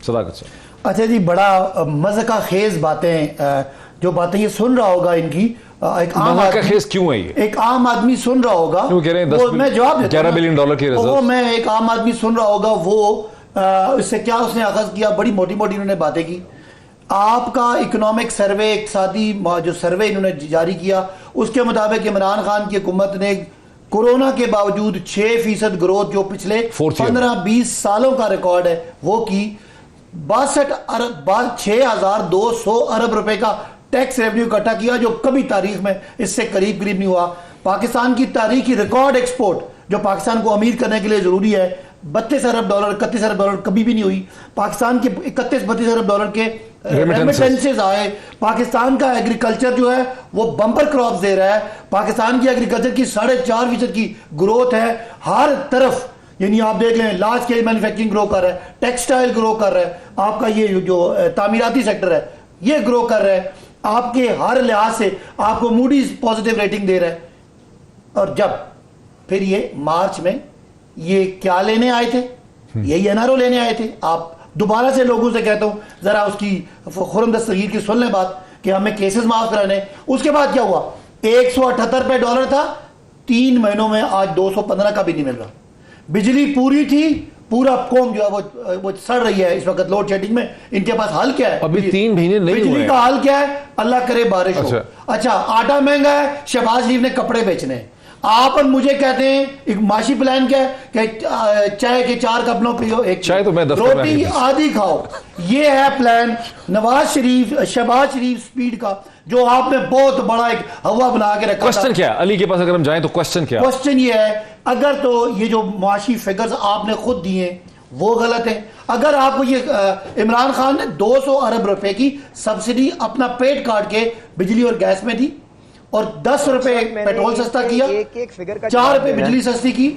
सदाकत साहब। अच्छा जी, बड़ा मज़े का खेज बातें, जो बातें ये सुन रहा होगा इनकी, एक आम आदमी क्यों है ये? एक आम आदमी सुन रहा होगा, क्यों कह रहे हैं 10 मैं जवाब देता हूं, $11 बिलियन की रिजर्व, मैं एक आम आदमी सुन रहा होगा वो इससे क्या उसने आगाज किया, बड़ी मोटी मोटी उन्होंने बातें की। आपका इकोनॉमिक सर्वे, इक़्तिसादी जो सर्वे इन्होंने जारी किया, उसके मुताबिक इमरान खान की हुकूमत ने कोरोना के बावजूद 6% ग्रोथ जो पिछले 15-20 सालों का रिकॉर्ड है वो की, 6,200 अरब रुपए का टैक्स रेवेन्यू इकट्ठा किया, जो कभी तारीख में इससे करीब नहीं हुआ। पाकिस्तान की तारीखी रिकॉर्ड एक्सपोर्ट जो पाकिस्तान को अमीर करने के लिए जरूरी है, 32 अरब डॉलर, 31 अरब डॉलर कभी भी नहीं हुई। पाकिस्तान के 31-32 अरब डॉलर के रेमिटेंसेस आए। पाकिस्तान का एग्रीकल्चर जो है वो बम्पर क्रॉप्स दे रहा है। पाकिस्तान की एग्रीकल्चर की 4.5% की ग्रोथ है हर तरफ, यानी आप देख लें लार्ज स्केल मैन्युफैक्चरिंग ग्रो कर रहा है, टेक्सटाइल ग्रो कर रहा है, आपका ये जो तामीराती सेक्टर है ये ग्रो कर रहा है, आपके हर लिहाज से आपको मूडीज पॉजिटिव रेटिंग दे रहा है। और जब फिर ये मार्च में ये क्या लेने आए थे, यही एनआरओ लेने आए थे। आप दोबारा से लोगों से कहता हूं जरा उसकी खुर्रम दस्तगीर की सुन लें बात कि हमें केसेस माफ कराने। उसके बाद क्या हुआ, 178 रुपए डॉलर था, 3 महीनों में आज 215 का भी नहीं मिल रहा। बिजली पूरी थी, पूरा कौम जो है वो सड़ रही है इस वक्त लोड शेडिंग में। इनके पास हल क्या है? अभी 3 महीने नहीं हुए। बिजली का हल क्या है? अल्लाह करे बारिश हो। अच्छा, आटा महंगा है, शहबाज शरीफ ने कपड़े बेचने हैं। आप और मुझे कहते हैं एक माशी प्लान क्या है कि चाय के 4 कप लो पियो, एक चाय तो मैं रोटी आधी खाओ। ये है प्लान नवाज शरीफ, शहबाज शरीफ स्पीड का, जो आपने बहुत बड़ा एक हवा बना के रखा। क्वेश्चन क्या है अली के पास, अगर हम जाएं तो क्वेश्चन क्या? क्वेश्चन ये है, अगर तो ये जो मुआशी फिगर्स आपने खुद दिए वो गलत है। अगर आपको ये इमरान खान ने 200 अरब रुपए की सब्सिडी अपना पेट काट के बिजली और गैस में दी और 10 रुपए पेट्रोल सस्ता किया, 4 रुपए बिजली सस्ती की।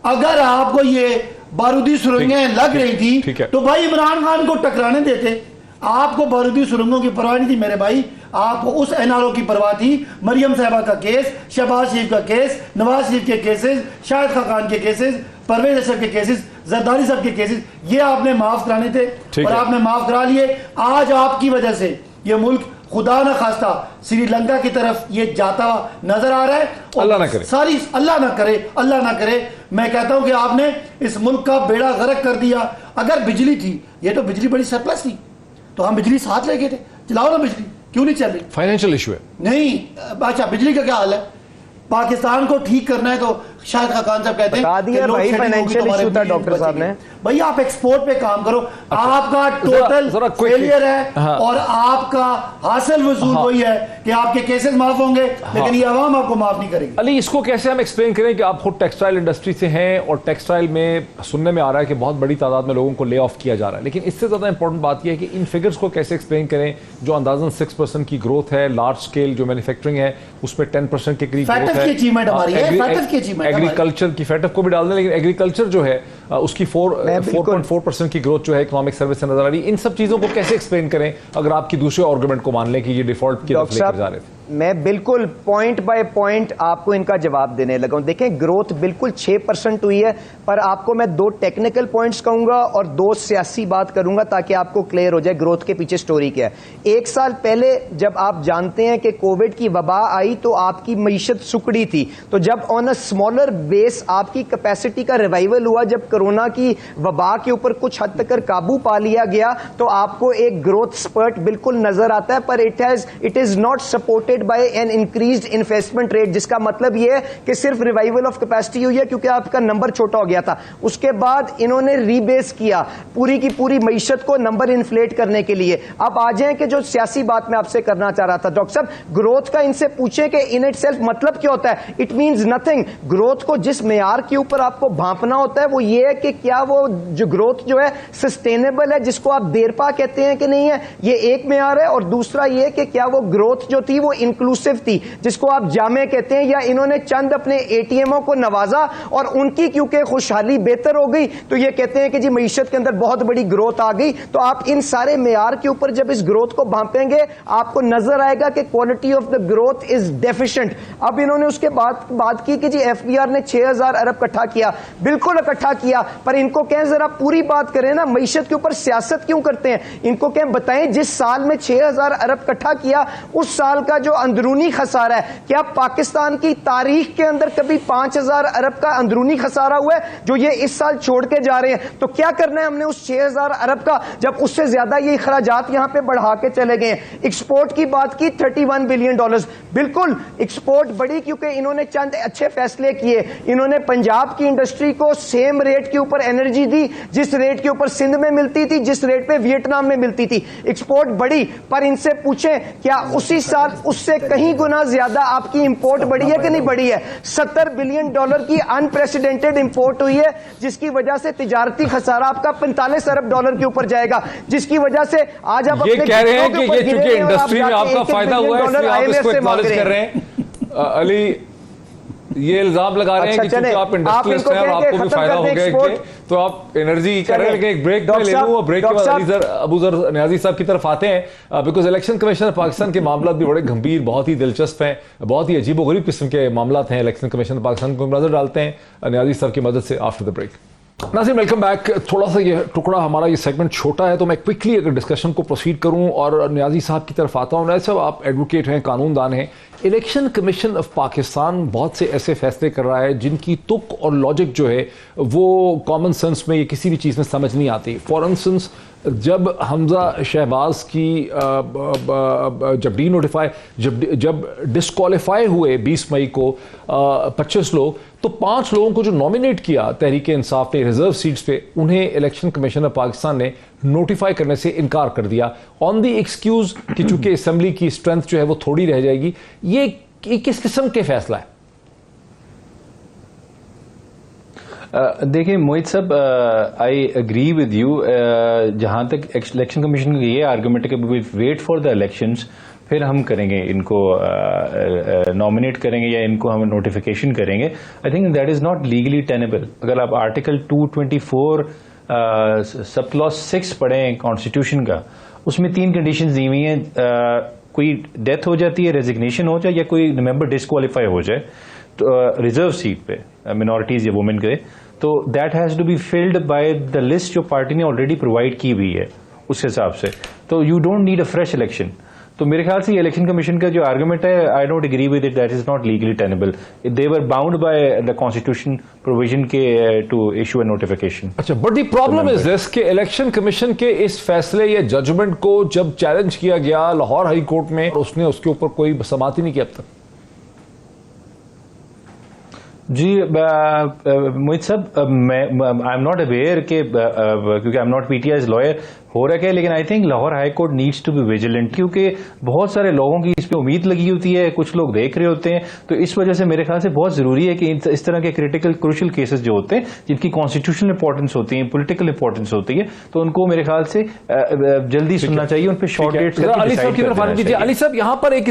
अगर आपको ये बारूदी सुरंगें लग रही थी तो भाई इमरान खान को टकराने देते। आपको बारूदी सुरंगों की परवाह नहीं थी मेरे भाई, आपको उस एनआरओ की परवाह थी। मरियम साहबा का केस, शहबाज शरीफ का केस, नवाज शरीफ के केसेस, शाहिद खान के केसेस, परवेज अशरफ के केसेस, जरदारी साहब के केसेस, ये आपने माफ कराने थे और आपने माफ करा लिए। आज आपकी वजह से ये मुल्क खुदा न खास्ता श्रीलंका की तरफ ये जाता नजर आ रहा है। अल्लाह ना करे, सारी अल्लाह ना करे, अल्लाह ना करे। मैं कहता हूं कि आपने इस मुल्क का बेड़ा गर्क कर दिया। अगर बिजली थी, ये तो बिजली बड़ी सरप्लस थी, तो हम बिजली साथ ले गए थे, चलाओ ना बिजली, क्यों नहीं चल रही? फाइनेंशियल इशू है नहीं। अच्छा, बिजली का क्या हाल है? पाकिस्तान को ठीक करना है तो शाहिद खान साहब कहते हैं भाई फाइनेंशियल इशू था डॉक्टर साहब ने। भाई आप एक्सपोर्ट पे काम करो। आपका टोटल फेलियर है। हाँ। और आपका हासिल वसूल वही है कि आपके केसेस माफ होंगे। हाँ। लेकिन ये आवाम आपको माफ नहीं करेगी। अली, इसको कैसे हम एक्सप्लेन करें कि आप खुद टेक्सटाइल इंडस्ट्री से हैं और टेक्सटाइल में सुनने में आ रहा है कि बहुत बड़ी तादाद में लोगों को ले ऑफ किया जा रहा है, लेकिन इससे ज्यादा इंपॉर्टेंट बात यह है कि इन फिगर्स को कैसे एक्सप्लेन करें जो अंदाजन 6% की ग्रोथ है, लार्ज स्केल जो मैन्युफैक्चरिंग है उसमें 10% के करीब ग्रोथ है। एग्रीकल्चर की फैटअप को भी डाल दें, लेकिन एग्रीकल्चर जो है उसकी 4.4% की ग्रोथ जो है इकोनॉमिक सर्विस से नजर आ रही है। इन सब चीजों को कैसे एक्सप्लेन करें अगर आपकी दूसरे आर्गुमेंट को मान लें कि ये डिफॉल्ट की तरफ लेकर जा रहे थे? मैं बिल्कुल पॉइंट बाय पॉइंट आपको इनका जवाब देने लगा हूं। देखें, ग्रोथ बिल्कुल 6% हुई है, पर आपको मैं 2 टेक्निकल पॉइंट्स कहूंगा और 2 सियासी बात करूंगा ताकि आपको क्लियर हो जाए ग्रोथ के पीछे स्टोरी क्या है। 1 साल पहले जब आप जानते हैं कि कोविड की वबा आई तो आपकी मईशत सुकड़ी थी, तो जब ऑन अ स्मॉलर बेस आपकी कैपेसिटी का रिवाइवल हुआ, जब कोरोना की वबा के ऊपर कुछ हद तक काबू पा लिया गया, तो आपको एक ग्रोथ स्पर्ट बिल्कुल नजर आता है, पर it is not supported by an increased investment rate, जिसका मतलब यह है कि सिर्फ रिवाइवल ऑफ कैपेसिटी हुई है क्योंकि आपका नंबर छोटा हो गया था। उसके बाद इन्होंने रीबेस किया पूरी की पूरी मईशत को नंबर इन्फ्लेट करने के लिए। अब आ जाएं कि जो सियासी बात मैं आपसे करना चाह रहा था, डॉक्टर साहब, ग्रोथ का इनसे पूछें कि इन इट सेल्फ मतलब क्या होता है। It means nothing. ग्रोथ को जिस मेयार के ऊपर आपको भांपना होता है वो ये है कि क्या वो जो ग्रोथ जो है सस्टेनेबल है, जिसको आप देरपा कहते हैं कि नहीं है, ये एक मेयार है। और दूसरा ये कि क्या वो ग्रोथ जो थी वो इंक्लूसिव थी, जिसको आप जामे कहते हैं, या इन्होंने चंद अपने एटीएमओ को नवाजा और उनकी क्योंकि खुशहाली बेहतर हो गई तो ये कहते हैं कि जी मईशत के अंदर बहुत बड़ी ग्रोथ आ गई। तो आप इन सारे मेयार के ऊपर जब इस ग्रोथ को भांपेंगे आपको नजर आएगा कि quality of the growth is deficient. अब इन्होंने उसके बाद बात की कि जी एफबीआर ने 6000 अरब इकट्ठा किया, बिल्कुल इकट्ठा किया, पर इनको कहें जरा पूरी बात करें ना, मईशत के ऊपर सियासत क्यों करते हैं। इनको कहें बताएं जिस साल में 6000 अरब इकट्ठा किया उस साल का जो अंदरूनी खसारा है, क्या पाकिस्तान की तारीख के अंदर कभी 5000 अरब का अंदरूनी खसारा हुआ है जो ये इस साल छोड़ के जा रहे हैं। तो क्या करना है हमने उस 6000 अरब का, जब उससे ज्यादा ये खराजात यहां पे बढ़ा के चले गए। एक्सपोर्ट की बात की, $31 बिलियन, बिल्कुल एक्सपोर्ट बढ़ी क्योंकि इन्होंने चंद अच्छे फैसले किए। इन्होंने पंजाब की इंडस्ट्री को सेम रेट के ऊपर एनर्जी दी जिस रेट के ऊपर सिंध में मिलती थी, जिस रेट पे वियतनाम में मिलती थी। एक्सपोर्ट बढ़ी, पर इनसे पूछें क्या उसी साल उससे कहीं गुना ज्यादा आपकी इंपोर्ट बढ़ी है कि नहीं बढ़ी है। $70 बिलियन की अनप्रेसिडेंटेड इंपोर्ट हुई है, जिसकी वजह से तिजारती खसारा आपका $45 अरब के ऊपर जाएगा, जिसकी वजह से आज आप ये कह रहे हैं कि ये चूंकि इंडस्ट्री में आपका फायदा हुआ है इसलिए आप इसको एक्नॉलेज कर रहे हैं। अली ये इल्जाम लगा रहे हैं कि चूंकि आप इंडस्ट्रियलिस्ट हैं और आपको भी फायदा हो गया कि तो आप एनर्जी कर रहे हैं। लेकिन एक ब्रेक में ले लूं और ब्रेक के बाद अबूजर नियाजी साहब की तरफ आते हैं, बिकॉज इलेक्शन कमीशन पाकिस्तान के मामला भी बड़े गंभीर, बहुत ही दिलचस्प हैं, बहुत ही अजीबोगरीब किस्म के मामला हैं। इलेक्शन कमीशन पाकिस्तान को नजर डालते हैं नियाजी साहब की मदद से आफ्टर द ब्रेक। नाज़रीन वेलकम बैक। थोड़ा सा ये टुकड़ा हमारा ये सेगमेंट छोटा है तो मैं क्विकली अगर डिस्कशन को प्रोसीड करूं और नियाजी साहब की तरफ आता हूं। नियाजी साहब आप एडवोकेट हैं, कानूनदान हैं। इलेक्शन कमीशन ऑफ पाकिस्तान बहुत से ऐसे फैसले कर रहा है जिनकी तुक और लॉजिक जो है वो कॉमन सेंस में ये किसी भी चीज़ में समझ नहीं आती। फॉर इंस्टेंस जब हमजा शहबाज की जब डी नोटिफाई जब डिस्क्वालीफाई हुए 20 मई को 25 लोग, तो 5 लोगों को जो नॉमिनेट किया तहरीक इंसाफ ने रिजर्व सीट्स पे, उन्हें इलेक्शन कमीशन ऑफ पाकिस्तान ने नोटिफाई करने से इनकार कर दिया ऑन दी एक्सक्यूज कि चूंकि असेंबली की स्ट्रेंथ जो है वो थोड़ी रह जाएगी। ये किस किस्म के फैसला है? देखिए मोहित साहब, आई एग्री विद यू। जहां तक इलेक्शन कमीशन का ये आर्गुमेंट है कि we wait for the elections, फिर हम करेंगे इनको नॉमिनेट करेंगे या इनको हम नोटिफिकेशन करेंगे। I think that is not legally tenable. अगर आप आर्टिकल 224 सब क्लॉज 6 पढ़ें कॉन्स्टिट्यूशन का, उसमें 3 कंडीशंस दी हुई हैं। कोई डेथ हो जाती है, रेजिग्नेशन हो जाए, या कोई मेंबर डिस्क्वालीफाई हो जाए तो रिजर्व सीट पे मिनॉरिटीज या वुमेन के, तो that has to be filled by the list जो पार्टी ने ऑलरेडी प्रोवाइड की हुई है उस हिसाब से। तो you don't need a fresh election. तो मेरे ख्याल से इलेक्शन कमीशन का जो आर्गुमेंट है, I don't agree with it, that is not legally tenable. They were bound by the constitution provision के टू इशू अ नोटिफिकेशन। अच्छा, but the problem is this कि इलेक्शन कमीशन के इस फैसले या जजमेंट को जब चैलेंज किया गया लाहौर हाई कोर्ट में, उसने उसके ऊपर कोई समाअत ही नहीं किया अब तक। जी मोहित साहब, आई एम नॉट अवेयर के क्योंकि I am not PTI's lawyer हो रहा है, लेकिन I think Lahore high court needs to be vigilant, क्योंकि बहुत सारे लोगों की इस पे उम्मीद लगी होती है, कुछ लोग देख रहे होते हैं। तो इस वजह से मेरे ख्याल से बहुत जरूरी है कि इस तरह के क्रिटिकल क्रूशियल केसेस जो होते हैं, जिनकी कॉन्स्टिट्यूशनल इंपॉर्टेंस होती है, पॉलिटिकल इंपॉर्टेंस होती है, तो उनको मेरे ख्याल से जल्दी सुनना चाहिए, उन पर शॉर्ट डेट। अली साहब की तरफ आने दीजिए। अली साहब, यहां पर एक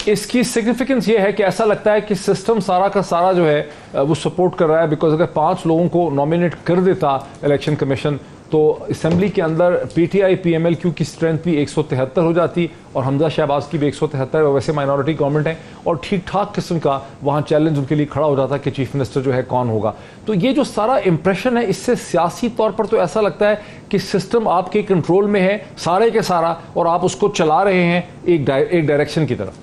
इसकी सिग्निफिकेंस ये है कि ऐसा लगता है कि सिस्टम सारा का सारा जो है वो सपोर्ट कर रहा है, बिकॉज अगर 5 लोगों को नॉमिनेट कर देता इलेक्शन कमीशन तो असेंबली के अंदर पीटीआई पीएमएलक्यू की स्ट्रेंथ भी 173 हो जाती और हमजा शहबाज की भी 173, वैसे माइनॉरिटी गवर्नमेंट है और ठीक ठाक किस्म का वहाँ चैलेंज उनके लिए खड़ा हो जाता कि चीफ मिनिस्टर जो है कौन होगा। तो ये जो सारा इंप्रेशन है, इससे सियासी तौर पर तो ऐसा लगता है कि सिस्टम आपके कंट्रोल में है सारे के सारा और आप उसको चला रहे हैं एक डायरेक्शन की तरफ।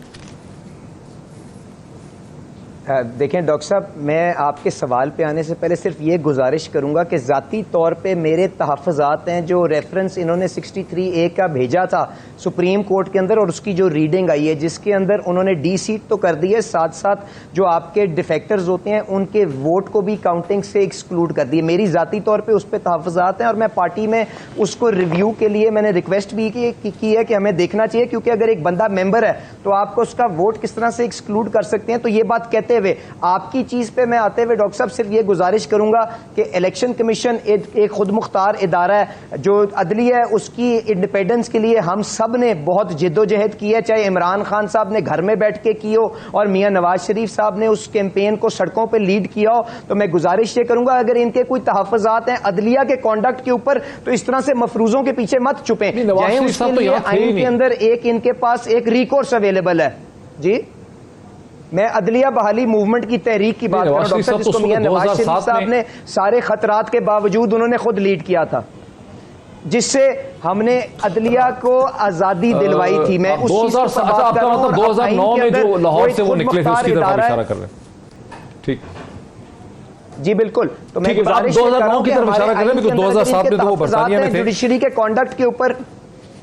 देखें डॉक्टर साहब, मैं आपके सवाल पे आने से पहले सिर्फ ये गुजारिश करूंगा कि ज़ाती तौर पे मेरे तहफ़्फ़ुज़ात हैं जो रेफरेंस इन्होंने 63A का भेजा था सुप्रीम कोर्ट के अंदर और उसकी जो रीडिंग आई है जिसके अंदर उन्होंने डी सीट तो कर दी है, साथ साथ जो आपके डिफेक्टर्स होते हैं उनके वोट को भी काउंटिंग से एक्सक्लूड कर दिए। मेरी ज़ाती तौर पर उस पर तहफ़्फ़ुज़ात हैं और मैं पार्टी में उसको रिव्यू के लिए मैंने रिक्वेस्ट भी की है कि हमें देखना चाहिए, क्योंकि अगर एक बंदा मेंबर है तो आपको उसका वोट किस तरह से एक्सक्लूड कर सकते हैं। तो ये बात कहते हुए आपकी चीज पे मैं आते हुए डॉक्टर साहब सिर्फ ये गुजारिश करूंगा कि इलेक्शन कमीशन एक खुद मुख्तार इदारा है, जो अदलिया है उसकी इंडिपेंडेंस के लिए हम सब ने बहुत जिद्दोजहद की है, चाहे इमरान खान साहब ने घर में बैठ के की हो और मियां नवाज शरीफ साहब ने उस कैंपेन को सड़कों पर लीड किया हो। तो मैं गुजारिश ये करूंगा अगर इनके कोई तहफ़्फ़ुज़ात हैं अदलिया के कॉन्डक्ट के ऊपर तो इस तरह से मफरूजों के पीछे मत छुपे। उसके लिए आइन के अंदर एक इनके पास एक रिकोर्स अवेलेबल है। जी, मैं अदलिया बहाली मूवमेंट की तहरीक की बात कर रहा हूं डॉक्टर, जिसको मियां नवाज शरीफ साहब ने सारे खतरात के बावजूद उन्होंने खुद लीड किया था, जिससे हमने अदलिया को आजादी दिलवाई थी। मैं उस चीज को बात कर रहा हूं। 2009 में जो लाहौर से वो निकले थे उसकी तरफ इशारा कर रहे हैं। ठीक, जी बिल्कुल। तो मैं आप 2009 की तरफ इशारा कर रहे हैं क्योंकि 2007 में तो वो बरतानिया में थे जुडिशरी के कॉन्डक्ट के ऊपर।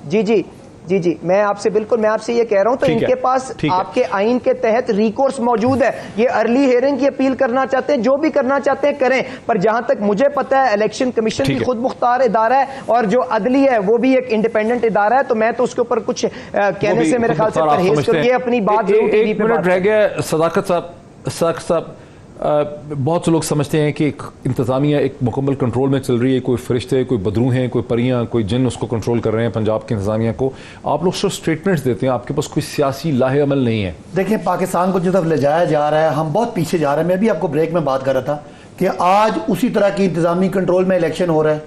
जी जी जी जी, मैं आपसे ये कह रहा हूं। तो इनके पास आपके आइन के तहत रिकोर्स मौजूद है। ये अर्ली हियरिंग की अपील करना चाहते हैं, जो भी करना चाहते हैं करें, पर जहां तक मुझे पता है इलेक्शन कमीशन भी खुद मुख्तार इदारा है और जो अदली है वो भी एक इंडिपेंडेंट इदारा है। तो मैं तो उसके ऊपर कुछ कहने से मेरे ख्याल से परहेज करके अपनी बात एक मिनट रह गया। सदाकत साहब, बहुत से लोग समझते हैं कि इंतज़ामिया एक मुकम्मल कंट्रोल में चल रही है, कोई फरिश्ते, कोई बदरू हैं, कोई परियां, कोई जिन उसको कंट्रोल कर रहे हैं पंजाब की इंतज़ामिया को। आप लोग सिर्फ स्टेटमेंट्स देते हैं, आपके पास कोई सियासी लाहे अमल नहीं है। देखिए, पाकिस्तान को जो तरफ ले जाया जा रहा है हम बहुत पीछे जा रहे हैं। मैं भी आपको ब्रेक में बात कर रहा था कि आज उसी तरह की इंतज़ामी कंट्रोल में इलेक्शन हो रहा है।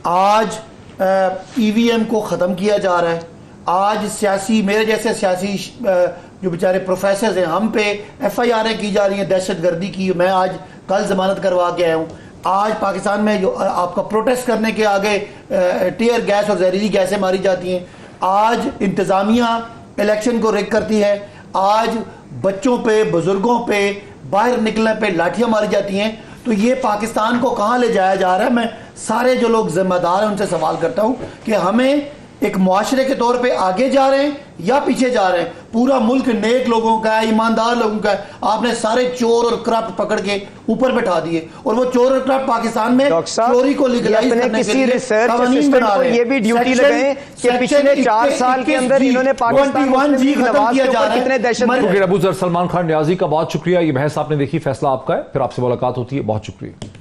आज EVM को ख़त्म किया जा रहा है। आज सियासी, मेरे जैसे सियासी जो बेचारे प्रोफेसर हैं, हम पे FIR की जा रही हैं दहशतगर्दी की। मैं आज कल जमानत करवा के आया हूँ। आज पाकिस्तान में जो आपका प्रोटेस्ट करने के आगे टीयर गैस और जहरीली गैसें मारी जाती हैं। आज इंतज़ामिया इलेक्शन को रिग करती है। आज बच्चों पे, बुजुर्गों पे, बाहर निकलने पे लाठियां मारी जाती हैं। तो ये पाकिस्तान को कहाँ ले जाया जा रहा है? मैं सारे जो लोग जिम्मेदार हैं उनसे सवाल करता हूँ कि हमें एक मुआशरे के तौर पे आगे जा रहे हैं या पीछे जा रहे हैं? पूरा मुल्क नेक लोगों का है, ईमानदार लोगों का है। आपने सारे चोर और करप्ट पकड़ के ऊपर बैठा दिए और वो चोर और करप्ट पाकिस्तान में चोरी को लीगलाइज करने के लिए कानून बना रहे हैं। ये भी ड्यूटी लगाएं कि पिछले 4 साल के अंदर इन्होंने पाकिस्तान जी खत्म किया जा रहा है। कितने दहशत। अबू जर सलमान खान न्याजी का बहुत शुक्रिया। ये बहस आपने देखी, फैसला आपका है। फिर आपसे मुलाकात होती है। बहुत शुक्रिया।